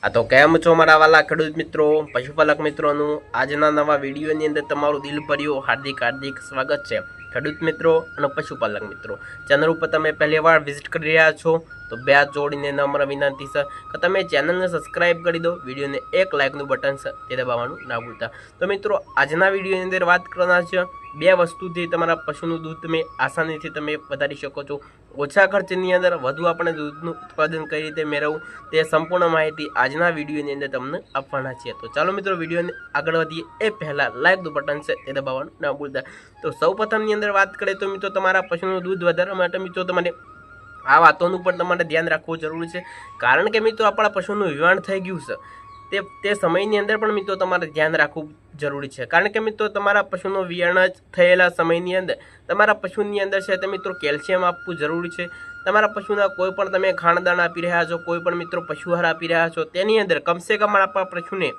તો કેમ છો મારા વાલા ખેડૂત મિત્રો, પશુપાલક મિત્રોનું આજના નવા વિડીયોની અંદર તમારું દિલભર્યું હાર્દિક સ્વાગત છે। ખેડૂત મિત્રો અને પશુપાલક મિત્રો, ચેનલ ઉપર તમે પહેલી વાર વિઝિટ કરી રહ્યા છો તો બે હાથ જોડીને નમ્ર વિનંતી છે કે તમે ચેનલને સબસ્ક્રાઇબ કરી દો, વિડીયોને એક લાઇકનું બટન છે તે દબાવવાનું ના ભૂલતા। તો મિત્રો આજના વિડીયોની અંદર વાત કરવાના છે બે વસ્તુથી તમારા પશુનું દૂધ તમે આસાનીથી તમે વધારી શકો છો, ઓછા ખર્ચની અંદર વધુ આપણે દૂધનું ઉત્પાદન કઈ રીતે મેળવવું તે સંપૂર્ણ માહિતી આજના વિડીયોની અંદર તમને આપવાના છે। તો ચાલો મિત્રો વિડીયોને આગળ વધીએ એ પહેલાં લાઇકનું બટન છે તે દબાવવાનું ના ભૂલતા। તો સૌપ્રથમની અંદર વાત કરીએ તો મિત્રો તમારા પશુનું દૂધ વધારવા માટે મિત્રો તમારે આ વાતોનું પણ તમારે ધ્યાન રાખવું જરૂરી છે, કારણ કે મિત્રો આપણા પશુનું વિવાણ થઈ ગયું છે તે સમયની અંદર પણ મિત્રો તમારે ધ્યાન રાખવું જરૂરી છે, કારણ કે મિત્રો તમારા પશુનું વિયાણ થયેલા સમયની અંદર તમારા પશુની અંદર છે તે મિત્રો કેલ્શિયમ આપવું જરૂરી છે। તમારા પશુના કોઈ પણ તમે ખાણદાણ આપી રહ્યા છો, કોઈ પણ મિત્રો પશુહાર આપી રહ્યા છો, તેની અંદર કમસે કમ આપણા પશુને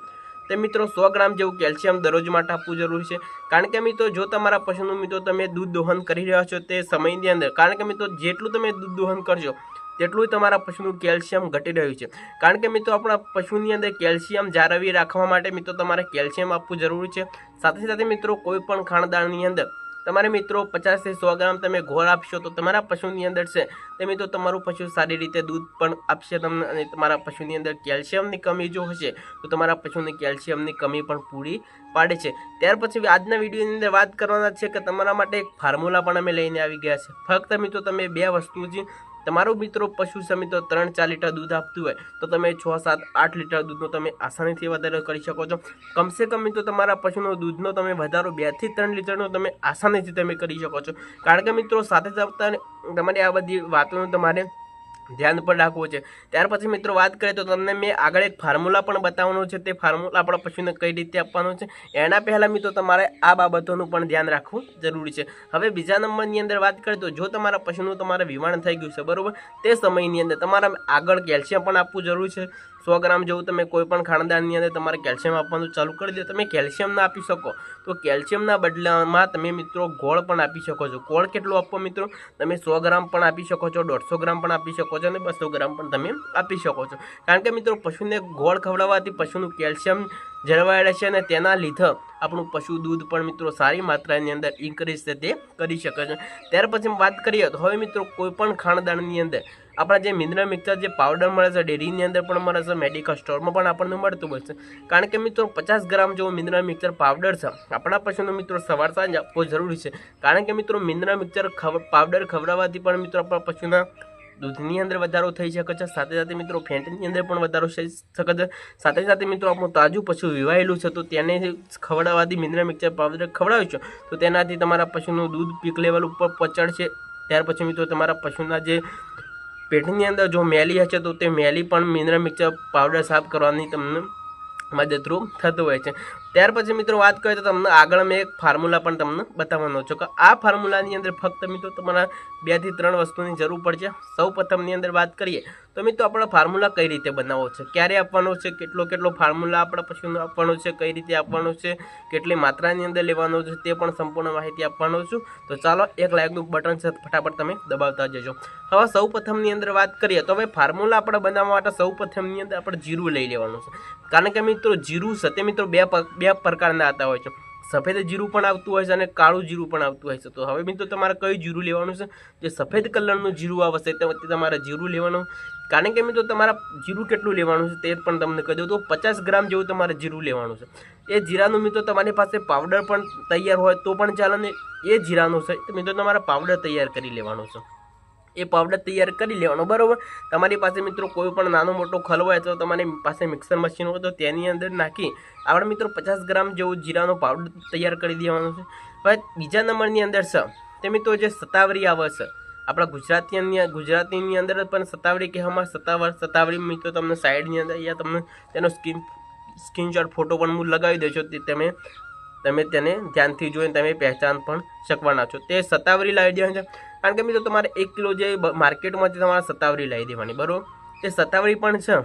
તે મિત્રો 100 ગ્રામ જેવું કેલ્શિયમ દરરોજ માટે આપવું જરૂરી છે, કારણ કે મિત્રો જો તમારા પશુનું મિત્રો તમે દૂધ દોહન કરી રહ્યા છો તે સમયની અંદર, કારણ કે મિત્રો જેટલું તમે દૂધ દોહન કરશો તેટલું તમારા પશુનું કેલ્શિયમ ઘટી રહ્યું છે, કારણ કે મિત્રો આપણા પશુની અંદર કેલ્શિયમ જાળવી રાખવા માટે મિત્રો તમારે કેલ્શિયમ આપવું જરૂરી છે। સાથે સાથે મિત્રો કોઈ પણ ખાણદાણની અંદર તમારે મિત્રો 50 થી 100 ગ્રામ તમે ઘોળ આપશો તો તમારા પશુની અંદર છે તે મિત્રો તમારું પશુ સારી રીતે દૂધ પણ આપશે તમને, અને તમારા પશુની અંદર કેલ્શિયમની કમી જો હશે તો તમારા પશુની કેલ્શિયમની કમી પણ પૂરી પાડે છે। ત્યાર પછી આજના વિડીયોની અંદર વાત કરવાના છે કે તમારા માટે એક ફોર્મ્યુલા પણ અમે લઈને આવી ગયા છે। ફક્ત મિત્રો તમે બે વસ્તુ છે, તમારું મિત્રો પશુ છે મિત્રો 3-4 લીટર દૂધ આપતું હોય તો તમે 6-7-8 લીટર દૂધનો તમે આસાનીથી વધારો કરી શકો છો। કમસે કમ મિત્રો તમારા પશુનો દૂધનો તમે વધારો 2 થી 3 લીટરનો તમે આસાનીથી તમે કરી શકો છો, કારણ કે મિત્રો સાથે સાથે તમારી આ બધી વાતોનું તમારે ધ્યાન પણ રાખવું છે। ત્યાર પછી મિત્રો વાત કરીએ તો તમને મેં આગળ એક ફોર્મ્યુલા પણ બતાવવાનો છે, તે ફોર્મ્યુલા આપણા પશુને કઈ રીતે આપવાનો છે એના પહેલાં મિત્રો તમારે આ બાબતોનું પણ ધ્યાન રાખવું જરૂરી છે। હવે બીજા નંબરની અંદર વાત કરીએ તો જો તમારા પશુનું તમારે વિવાણ થઈ ગયું છે બરાબર, તે સમયની અંદર તમારે આગળ કેલ્શિયમ પણ આપવું જરૂરી છે। 100 ગ્રામ જેવું તમે કોઈ પણ ખાણદાણની અંદર તમારે કેલ્શિયમ આપવાનું ચાલુ કરી દો। તમે કેલ્શિયમ ના આપી શકો તો કેલ્શિયમના બદલામાં તમે મિત્રો ગોળ પણ આપી શકો છો। ગોળ કેટલું આપવો મિત્રો, તમે 100 ગ્રામ પણ આપી શકો છો, 150 ગ્રામ પણ આપી શકો છો અને 200 ગ્રામ પણ તમે આપી શકો છો, કારણ કે મિત્રો પશુને ગોળ ખવડાવવાથી પશુનું કેલ્શિયમ જળવાઈ રહેશે અને તેના લીધે આપણું પશુ દૂધ પણ મિત્રો સારી માત્રાની અંદર ઇન્ક્રીઝ તે કરી શકે છે। ત્યાર પછી વાત કરીએ તો હવે મિત્રો કોઈ પણ ખાણદાણની અંદર આપણા જે મિનરલ મિક્સર જે પાવડર મળે છે ડેરીની અંદર પણ મળે છે, મેડિકલ સ્ટોરમાં પણ આપણને મળતું હોય છે, કારણ કે મિત્રો 50 ગ્રામ જેવો મિનરલ મિક્સર પાવડર છે આપણા પશુનો મિત્રો સવાર સાંજ આપવો જરૂરી છે, કારણ કે મિત્રો મિનરલ મિક્સર પાવડર ખવડાવવાથી પણ મિત્રો આપણા પશુના દૂધની અંદર વધારો થઈ શકે છે, સાથે સાથે મિત્રો ફેટની અંદર પણ વધારો થઈ શકે છે, સાથે સાથે મિત્રો આપણું તાજું પશુ વિવાયેલું છે તો તેને ખવડાવવાથી મિનરલ મિક્સર પાવડર ખવડાવીશું તો તેનાથી તમારા પશુનું દૂધ પીક લેવલ ઉપર પહોંચાડશે। ત્યાર પછી મિત્રો તમારા પશુના જે પેટની અંદર જો મેલી હશે તો તે મેલી પણ મિનરલ મિક્સર પાવડર સાફ કરવાની તમને મદદરૂપ થતું હોય છે। ત્યાર પછી મિત્રો વાત કરીએ તો તમને આગળ મેં એક ફોર્મ્યુલા પણ તમને બતાવવાનો છું કે આ ફોર્મ્યુલાની અંદર ફક્ત મિત્રો તમારા 2 થી 3 વસ્તુની જરૂર પડશે। સૌ પ્રથમની અંદર વાત કરીએ તો મિત્રો આપણે ફોર્મ્યુલા કઈ રીતે બનાવવો છે, ક્યારે આપવાનો છે, કેટલો ફોર્મ્યુલા આપણા પશુને આપવાનો છે, કઈ રીતે આપવાનો છે, કેટલી માત્રાની અંદર લેવાનો છે તે પણ સંપૂર્ણ માહિતી આપવાનો છું। તો ચાલો એક લાઇકનું બટન છે ફટાફટ તમે દબાવતા જજો। હવે સૌ પ્રથમની અંદર વાત કરીએ તો હવે ફોર્મ્યુલા આપણે બનાવવા માટે સૌ પ્રથમની અંદર આપણે જીરું લઈ લેવાનું છે, કારણ કે મિત્રો જીરું છે તે મિત્રો બે પ્રકારના આવતા હોય છે, સફેદ જીરું પણ આવતું હોય છે અને કાળું જીરું પણ આવતું હોય છે। તો હવે મિત્રો તમારે કયું જીરું લેવાનું છે, જે સફેદ કલરનું જીરું આવશે તે તમારે જીરું લેવાનું, કારણ કે મિત્રો તમારા જીરું કેટલું લેવાનું છે તે પણ તમને કહી દઉં તો 50 ગ્રામ જેવું તમારે જીરું લેવાનું છે। એ જીરાનું મિત્રો તમારી પાસે પાવડર પણ તૈયાર હોય તો પણ ચાલે ને એ જીરાનું છે મિત્રો તમારે પાવડર તૈયાર કરી લેવાનું છે, એ પાવડર તૈયાર કરી લેવાનો બરાબર। તમારી પાસે મિત્રો કોઈ પણ નાનો મોટો ખલ હોય તો તમારી પાસે મિક્સર મશીન હોય તો તેની અંદર નાખી આપણે મિત્રો 50 ગ્રામ જેવું જીરાનો પાવડર તૈયાર કરી દેવાનો છે। હવે બીજા નંબરની અંદર છે તે મિત્રો જે સતાવરી આવે છે આપણા ગુજરાતીની અંદર પણ સતાવરી કહેવામાં, સતાવરી મિત્રો તમને સાઈડની અંદર અહીંયા તમને તેનો સ્ક્રીનશોટ ફોટો પણ હું લગાવી દેશો, તમે તેને ધ્યાનથી જોઈને તમે પહેચાન પણ શકવાના છો। તે સતાવરી લાવી દેવાની છે, કારણ કે મિત્રો તમારે 1 કિલો જે માર્કેટમાંથી તમારે સતાવરી લાવી દેવાની બરાબર। તે સતાવરી પણ છે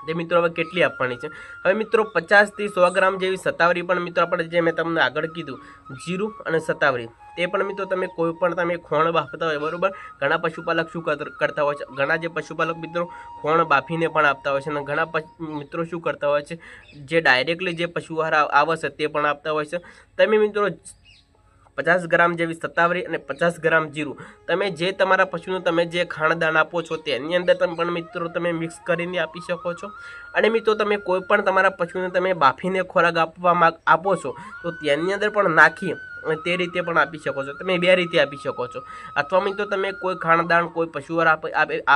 તે મિત્રો હવે કેટલી આપવાની છે? હવે મિત્રો 50 થી 100 ગ્રામ જેવી શતાવરી પણ મિત્રો આપણે જે મેં તમને આગળ કીધું જીરું અને શતાવરી તે પણ મિત્રો તમે કોઈ પણ તમે ખોણ બાફતા હોય બરાબર, ઘણા પશુપાલક શું કરતા હોય છે, ઘણા જે પશુપાલક મિત્રો ખોણ બાફીને પણ આપતા હોય છે અને ઘણા મિત્રો શું કરતા હોય છે જે ડાયરેક્ટલી જે પશુ આહાર આવે છે તે પણ આપતા હોય છે. તમે મિત્રો 50 ગ્રામ જેવી શતાવરી અને 50 ગ્રામ જીરું તમે જે તમારા પશુનું તમે જે ખાણદાણ આપો છો તેની અંદર તમે પણ મિત્રો તમે મિક્સ કરીને આપી શકો છો. અને મિત્રો તમે કોઈ પણ તમારા પશુને તમે બાફીને ખોરાક આપો છો તો તેની અંદર પણ નાખી અને તે રીતે પણ આપી શકો છો. તમે બે રીતે આપી શકો છો. અથવા મિત્રો તમે કોઈ ખાણદાણ કોઈ પશુ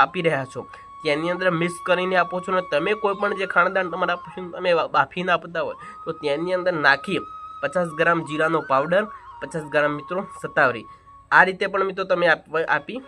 આપી રહ્યા છો તેની અંદર મિક્સ કરીને આપો છો ને તમે કોઈ પણ જે ખાણદાણ તમારા પશુને તમે બાફીને આપતા હોય તો તેની અંદર નાખી 50 ગ્રામ જીરાનો પાવડર, 50 ગ્રામ મિત્રો શતાવરી, આ રીતે પણ મિત્રો તમે આપી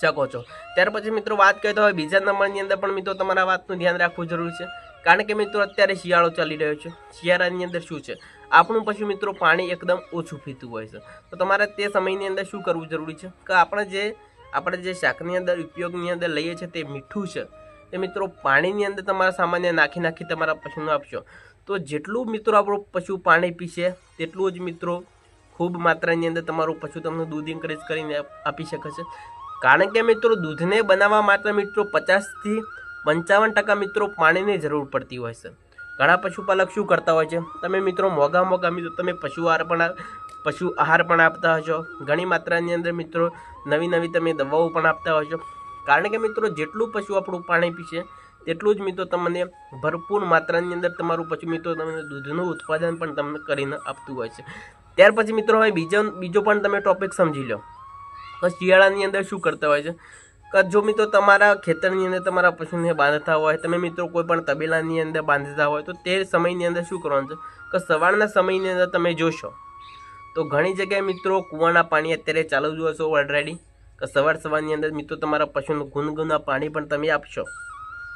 શકો છો. ત્યાર પછી મિત્રો વાત કરીએ તો હવે બીજા નંબરની અંદર પણ મિત્રો તમારા વાતનું ધ્યાન રાખવું જરૂરી છે. કારણ કે મિત્રો અત્યારે શિયાળો ચાલી રહ્યો છે. શિયાળાની અંદર શું છે, આપણું પશુ મિત્રો પાણી એકદમ ઓછું પીતું હોય છે. તો તમારે તે સમયની અંદર શું કરવું જરૂરી છે કે આપણે જે શાકની અંદર ઉપયોગની અંદર લઈએ છીએ તે મીઠું છે તે મિત્રો પાણીની અંદર તમારા સામાન્ય નાખી તમારા પશુને આપશો તો જેટલું મિત્રો આપણું પશુ પાણી પીશે તેટલું જ મિત્રો ખૂબ માત્રાની અંદર તમારું પશુ તમને દૂધ ઇન્ક્રીઝ કરીને આપી શકે છે. કારણ કે મિત્રો દૂધને બનાવવા માટે મિત્રો 50 થી 55% મિત્રો પાણીની જરૂર પડતી હોય છે. ઘણા પશુપાલક શું કરતા હોય છે, તમે મિત્રો મોંઘા મિત્રો તમે પશુ આહાર પણ આપતા હશો, ઘણી માત્રાની અંદર મિત્રો નવી તમે દવાઓ પણ આપતા હશો. કારણ કે મિત્રો જેટલું પશુ આપણું પાણી પીશે તેટલું જ મિત્રો તમને ભરપૂર માત્રાની અંદર તમારું પશુ મિત્રો તમને દૂધનું ઉત્પાદન પણ તમને કરીને આપતું હોય છે. ત્યાર પછી મિત્રો હવે બીજો પણ તમે ટોપિક સમજી લો તો શિયાળાની અંદર શું કરતા હોય છે કે જો મિત્રો તમારા ખેતરની અંદર તમારા પશુને બાંધતા હોય, તમે મિત્રો કોઈ પણ તબેલાની અંદર બાંધતા હોય તો તે સમયની અંદર શું કરવાનું છે કે સવારના સમયની અંદર તમે જોશો તો ઘણી જગ્યાએ મિત્રો કૂવાના પાણી અત્યારે ચાલુ જ હશો ઓલરેડી કે સવારની અંદર મિત્રો તમારા પશુનું ગુનગુના પાણી પણ તમે આપશો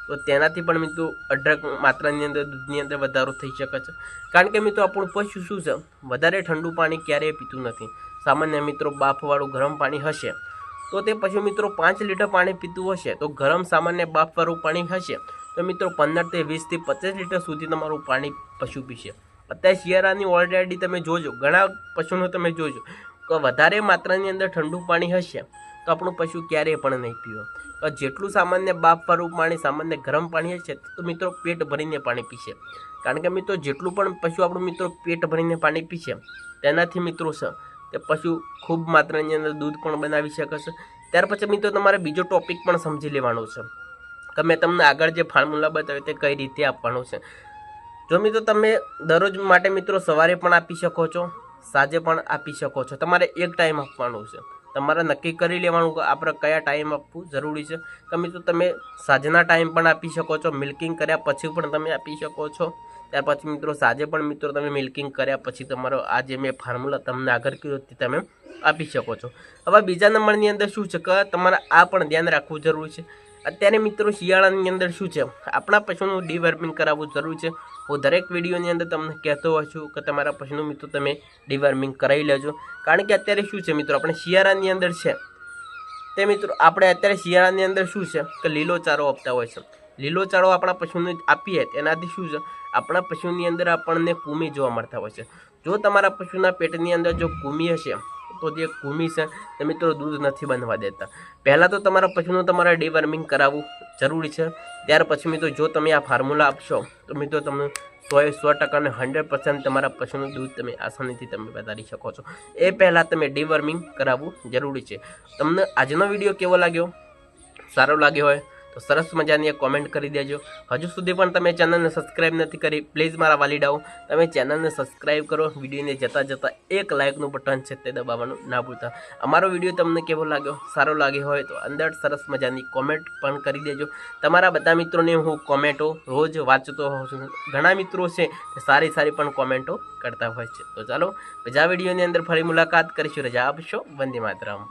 તો તેનાથી પણ મિત્રો અઢળક માત્રાની અંદર દૂધની અંદર વધારો થઈ શકે છે. કારણ કે મિત્રો આપણું પશુ શું છે વધારે ઠંડુ પાણી ક્યારેય પીતું નથી. સામાન્ય મિત્રો બાફવાળું ગરમ પાણી હશે તો તે પશુ મિત્રો 5 લીટર પાણી પીતું હશે તો ગરમ સામાન્ય બાફવાળું પાણી હશે તો મિત્રો 15 થી 20 થી 25 લીટર સુધી તમારું પાણી પશુ પીશે. અત્યારે શિયાળાની ઓલરેડી તમે જોજો ઘણા પશુનો તમે જોજો કે વધારે માત્રાની અંદર ઠંડુ પાણી હશે તો આપણું પશુ ક્યારેય પણ નહીં પીવે. જેટલું સામાન્ય બાફવાળું પાણી સામાન્ય ગરમ પાણી હશે તો મિત્રો પેટ ભરીને પાણી પીશે. કારણ કે મિત્રો જેટલું પણ પશુ આપણું મિત્રો પેટ ભરીને પાણી પીશે તેનાથી મિત્રો છે તે પશુ ખૂબ માત્રાની અંદર દૂધ પણ બનાવી શકે છે. ત્યાર પછી મિત્રો તમારે બીજો ટોપિક પણ સમજી લેવાનો છે કે મેં તમને આગળ જે ફોર્મ્યુલા બતાવ્યો તે કઈ રીતે આપવાનો છે. જો મિત્રો તમે દરરોજ માટે મિત્રો સવારે પણ આપી શકો છો, સાંજે પણ આપી શકો છો. તમારે એક ટાઈમ આપવાનું છે. તમારે નક્કી કરી લેવાનું કે આપણે કયા ટાઈમ આપવું જરૂરી છે. કે મિત્રો તમે સાંજના ટાઈમ પણ આપી શકો છો, મિલ્કિંગ કર્યા પછી પણ તમે આપી શકો છો. ત્યાર પછી મિત્રો સાંજે પણ મિત્રો તમે મિલ્કિંગ કર્યા પછી તમારો આ જે મેં ફોર્મ્યુલા તમને આગળ કીધું તે તમે આપી શકો છો. હવે બીજા નંબરની અંદર શું છે કે તમારે આ પણ ધ્યાન રાખવું જરૂરી છે. અત્યારે મિત્રો શિયાળાની અંદર શું છે આપણા પશુનું ડીવર્મિંગ કરાવવું જરૂરી છે. હું દરેક વિડીયોની અંદર તમને કહેતો હોઉં છું કે તમારા પશુનું મિત્રો તમે ડીવર્મિંગ કરાવી લેજો. કારણ કે અત્યારે શું છે મિત્રો આપણે શિયાળાની અંદર છે તે મિત્રો આપણે અત્યારે શિયાળાની અંદર શું છે કે લીલો ચારો આપતા હોય છે. લીલો ચારો આપણા પશુને આપીએ તેનાથી શું છે આપણા પશુની અંદર આપણને કુમી જોવા મળતા હોય છે. જો તમારા પશુના પેટની અંદર જો કુમી હશે તો જે કુમી છે તે મિત્રો દૂધ નથી બનવા દેતા. પહેલાં તો તમારા પશુનું તમારે ડીવર્મિંગ કરાવવું જરૂરી છે. ત્યાર પછી મિત્રો જો તમે આ ફોર્મ્યુલા આપશો તો મિત્રો તમને 100% ને 100% તમારા પશુનું દૂધ તમે આસાનીથી તમે વધારી શકો છો. એ પહેલાં તમે ડીવર્મિંગ કરાવવું જરૂરી છે. તમને આજનો વિડીયો કેવો લાગ્યો? સારો લાગ્યો હોય તો સરસ મજાની એક કોમેન્ટ કરી દેજો. હજુ સુધી પણ તમે ચેનલને સબસ્ક્રાઈબ નથી કરી પ્લીઝ મારા વાલીડાઓ તમે ચેનલને સબસ્ક્રાઈબ કરો. વિડીયોને જતાં એક લાઇકનું બટન છે તે દબાવવાનું ના ભૂલતા. અમારો વિડીયો તમને કેવો લાગ્યો, સારો લાગ્યો હોય તો અંદર સરસ મજાની કોમેન્ટ પણ કરી દેજો. તમારા બધા મિત્રોને હું કોમેન્ટો રોજ વાંચતો હોઉં છું. ઘણા મિત્રો છે તે સારી પણ કોમેન્ટો કરતા હોય છે. તો ચાલો બીજા વિડીયોની અંદર ફરી મુલાકાત કરીશું. રજા આપશો. વંદે માતરમ.